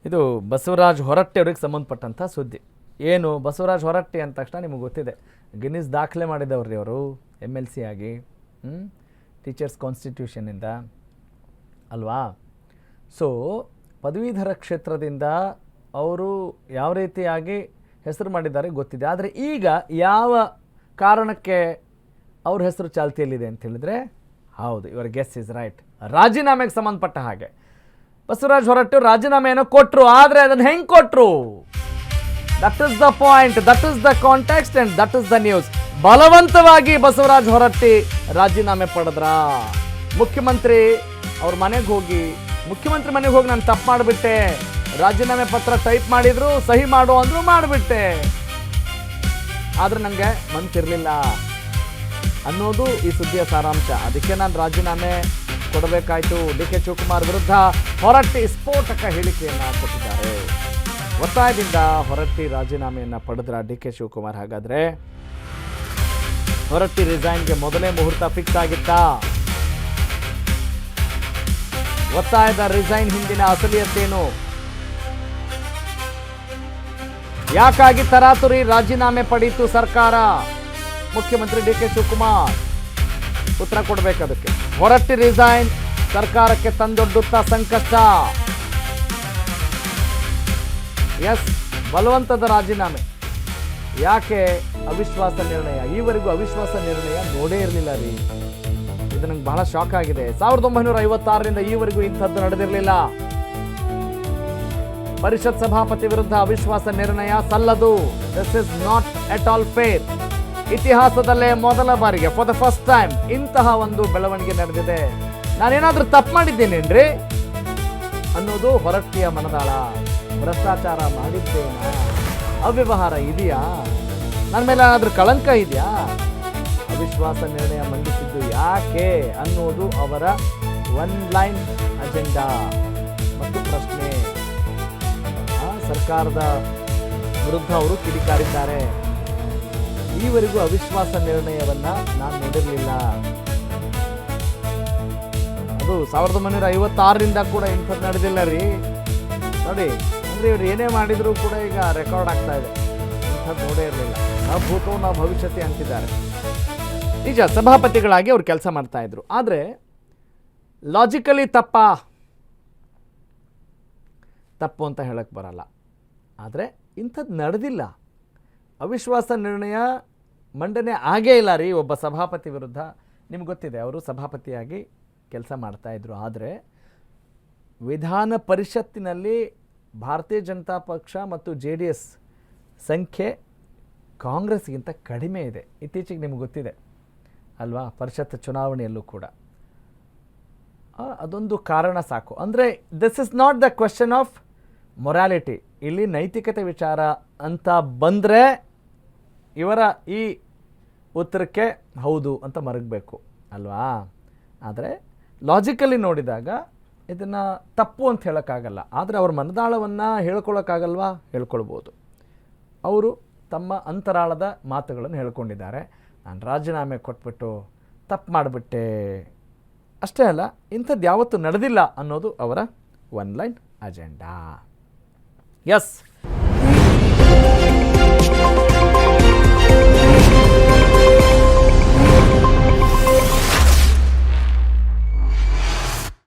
ಇದು ಬಸವರಾಜ್ ಹೊರಟ್ಟಿ ಅವರಿಗೆ ಸಂಬಂಧಪಟ್ಟಂಥ ಸುದ್ದಿ. ಏನು ಬಸವರಾಜ್ ಹೊರಟ್ಟಿ ಅಂದ ತಕ್ಷಣ ನಿಮಗೆ ಗೊತ್ತಿದೆ, ಗಿನ್ನಿಸ್ ದಾಖಲೆ ಮಾಡಿದವ್ರಿ ಅವರು MLC ಆಗಿ ಟೀಚರ್ಸ್ ಕಾನ್ಸ್ಟಿಟ್ಯೂಷನಿಂದ ಅಲ್ವಾ. ಸೊ ಪದವೀಧರ ಕ್ಷೇತ್ರದಿಂದ ಅವರು ಯಾವ ರೀತಿಯಾಗಿ ಹೆಸರು ಮಾಡಿದ್ದಾರೆ ಗೊತ್ತಿದೆ. ಆದರೆ ಈಗ ಯಾವ ಕಾರಣಕ್ಕೆ ಅವ್ರ ಹೆಸರು ಚಾಲ್ತಿಯಲ್ಲಿದೆ ಅಂತ ಹೇಳಿದರೆ, ಹೌದು, ಯುವರ್ ಗೆಸ್ ಇಸ್ ರೈಟ್, ರಾಜೀನಾಮೆಗೆ ಸಂಬಂಧಪಟ್ಟ ಹಾಗೆ ಬಸವರಾಜ್ ಹೊರಟ್ಟಿ ರಾಜೀನಾಮೆಯನ್ನು ಕೊಟ್ಟರು. ಆದರೆ ಅದನ್ನು ಹೆಂಗೆ ಕೊಟ್ಟರು? That is the point, that is the context and that is the news. ಬಲವಂತವಾಗಿ ಬಸವರಾಜ್ ಹೊರಟ್ಟಿ ರಾಜೀನಾಮೆ ಪಡೆದ್ರ. ಮುಖ್ಯಮಂತ್ರಿ ಅವ್ರ ಮನೆಗೆ ಹೋಗಿ, ಮುಖ್ಯಮಂತ್ರಿ ಮನೆಗೆ ಹೋಗಿ ನಾನು ತಪ್ಪು ಮಾಡಿಬಿಟ್ಟೆ, ರಾಜೀನಾಮೆ ಪತ್ರ ಟೈಪ್ ಮಾಡಿದ್ರು, ಸಹಿ ಮಾಡು ಅಂದ್ರು, ಮಾಡಿಬಿಟ್ಟೆ, ಆದರೆ ನನಗೆ ಮನಸ್ಸಿರಲಿಲ್ಲ ಅನ್ನೋದು ಈ ಸುದ್ದಿಯ ಸಾರಾಂಶ. ಅದಕ್ಕೆ ನಾನು ರಾಜೀನಾಮೆ ಕೊಡಬೇಕಾಯಿತು. DK ಶಿವಕುಮಾರ್ ವಿರುದ್ಧ ಹೊರಟ್ಟಿ ಸ್ಫೋಟಕ ಹೇಳಿಕೆಯನ್ನು ಕೊಟ್ಟಿದ್ದಾರೆ. ಒತ್ತಾಯದಿಂದ ಹೊರಟ್ಟಿ ರಾಜೀನಾಮೆಯನ್ನು ಪಡೆದ್ರ DK ಶಿವಕುಮಾರ್. ಹಾಗಾದರೆ ಹೊರಟ್ಟಿ ರಿಸೈನ್ಗೆ ಮೊದಲೇ ಮುಹೂರ್ತ ಫಿಕ್ಸ್ ಆಗಿತ್ತಾ? ಒತ್ತಾಯದ ರಿಸೈನ್ ಹಿಂದಿನ ಅಸಲಿಯತ್ತೇನು? ಯಾಕಾಗಿ ತರಾತುರಿ ರಾಜೀನಾಮೆ ಪಡೆಯಿತು ಸರ್ಕಾರ? ಮುಖ್ಯಮಂತ್ರಿ DK ಶಿವಕುಮಾರ್ ಉತ್ತರ ಕೊಡಬೇಕು ಅದಕ್ಕೆ. ಹೊರಟ್ಟಿ ರಿಸೈನ್ ಸರ್ಕಾರಕ್ಕೆ ತಂದೊಡ್ಡುತ್ತಾ ಸಂಕಷ್ಟ. ಎಸ್, ಬಲವಂತದ ರಾಜೀನಾಮೆ. ಯಾಕೆ? ಅವಿಶ್ವಾಸ ನಿರ್ಣಯ. ಈವರೆಗೂ ಅವಿಶ್ವಾಸ ನಿರ್ಣಯ ನೋಡೇ ಇರಲಿಲ್ಲ ರೀ. ಇದು ನಂಗೆ ಬಹಳ ಶಾಕ್ ಆಗಿದೆ. 1956ರಿಂದ ಈವರೆಗೂ ಇಂಥದ್ದು ನಡೆದಿರಲಿಲ್ಲ. ಪರಿಷತ್ ಸಭಾಪತಿ ವಿರುದ್ಧ ಅವಿಶ್ವಾಸ ನಿರ್ಣಯ ಸಲ್ಲದು. This is not at all fair. ಇತಿಹಾಸದಲ್ಲೇ ಮೊದಲ ಬಾರಿಗೆ ಫಾರ್ ದ ಫಸ್ಟ್ ಟೈಮ್ ಇಂತಹ ಒಂದು ಬೆಳವಣಿಗೆ ನಡೆದಿದೆ. ನಾನೇನಾದ್ರೂ ತಪ್ಪು ಮಾಡಿದ್ದೇನೇನ್ರಿ ಅನ್ನೋದು ಹೊರಟ್ಟಿಯ ಮನದಾಳ. ಭ್ರಷ್ಟಾಚಾರ ಮಾಡಿದ್ದೇನಾ? ಅವ್ಯವಹಾರ ಇದೆಯಾ? ನನ್ನ ಮೇಲೆ ಏನಾದ್ರೂ ಕಳಂಕ ಇದೆಯಾ? ಅವಿಶ್ವಾಸ ನಿರ್ಣಯ ಮಂಡಿಸಿದ್ದು ಯಾಕೆ ಅನ್ನೋದು ಅವರ ಒನ್ ಲೈನ್ ಅಜೆಂಡಾ ಮತ್ತು ಪ್ರಶ್ನೆ. ಸರ್ಕಾರದ ವಿರುದ್ಧ ಅವರು ಕಿಡಿಕಾರಿದ್ದಾರೆ. ಈವರೆಗೂ ಅವಿಶ್ವಾಸ ನಿರ್ಣಯವನ್ನ ನಾನು ನೋಡಿರಲಿಲ್ಲ. ಅದು 1956ರಿಂದ ಕೂಡ ಇಂಥದ್ದು ನಡೆದಿಲ್ಲ ರೀ. ನೋಡಿ, ಅಂದ್ರೆ ಇವ್ರು ಏನೇ ಮಾಡಿದ್ರು ಕೂಡ ಈಗ ರೆಕಾರ್ಡ್ ಆಗ್ತಾ ಇದೆ. ಇಂಥದ್ದು ನೋಡೇ ಇರಲಿಲ್ಲ. ನ ಭೂತೋ ನ ಭವಿಷ್ಯತಿ ಅಂತಿದ್ದಾರೆ. ನಿಜ, ಸಭಾಪತಿಗಳಾಗಿ ಅವ್ರು ಕೆಲಸ ಮಾಡ್ತಾ ಇದ್ರು. ಆದರೆ ಲಾಜಿಕಲಿ ತಪ್ಪು ಅಂತ ಹೇಳಕ್ ಬರಲ್ಲ. ಆದರೆ ಇಂಥದ್ದು ನಡೆದಿಲ್ಲ. ಅವಿಶ್ವಾಸ ನಿರ್ಣಯ ಮಂಡನೆ ಆಗೇ ಇಲ್ಲ ರೀ ಒಬ್ಬ ಸಭಾಪತಿ ವಿರುದ್ಧ. ನಿಮ್ಗೆ ಗೊತ್ತಿದೆ, ಅವರು ಸಭಾಪತಿಯಾಗಿ ಕೆಲಸ ಮಾಡ್ತಾಯಿದ್ರು. ಆದರೆ ವಿಧಾನ ಪರಿಷತ್ತಿನಲ್ಲಿ ಭಾರತೀಯ ಜನತಾ ಪಕ್ಷ ಮತ್ತು JDS ಸಂಖ್ಯೆ ಕಾಂಗ್ರೆಸ್ಗಿಂತ ಕಡಿಮೆ ಇದೆ. ಇತ್ತೀಚೆಗೆ ನಿಮ್ಗೆ ಗೊತ್ತಿದೆ ಅಲ್ವಾ, ಪರಿಷತ್ ಚುನಾವಣೆಯಲ್ಲೂ ಕೂಡ. ಅದೊಂದು ಕಾರಣ ಸಾಕು. ಅಂದರೆ this is not the question of morality. ಇಲ್ಲಿ ನೈತಿಕತೆ ವಿಚಾರ ಅಂತ ಬಂದರೆ ಇವರ ಈ ಉತ್ತರಕ್ಕೆ ಹೌದು ಅಂತ ಮರಗಬೇಕು ಅಲ್ವಾ. ಆದರೆ ಲಾಜಿಕಲಿ ನೋಡಿದಾಗ ಇದನ್ನು ತಪ್ಪು ಅಂತ ಹೇಳೋಕ್ಕಾಗಲ್ಲ. ಆದರೆ ಅವ್ರ ಮನದಾಳವನ್ನು ಹೇಳ್ಕೊಳ್ಳೋಕ್ಕಾಗಲ್ವಾ? ಹೇಳ್ಕೊಳ್ಬೋದು. ಅವರು ತಮ್ಮ ಅಂತರಾಳದ ಮಾತುಗಳನ್ನು ಹೇಳ್ಕೊಂಡಿದ್ದಾರೆ. ನಾನು ರಾಜೀನಾಮೆ ಕೊಟ್ಬಿಟ್ಟು ತಪ್ಪು ಮಾಡಿಬಿಟ್ಟೆ ಅಷ್ಟೇ ಅಲ್ಲ, ಇಂಥದ್ದು ಯಾವತ್ತೂ ನಡೆದಿಲ್ಲ ಅನ್ನೋದು ಅವರ ಒನ್ ಲೈನ್ ಅಜೆಂಡಾ. ಎಸ್.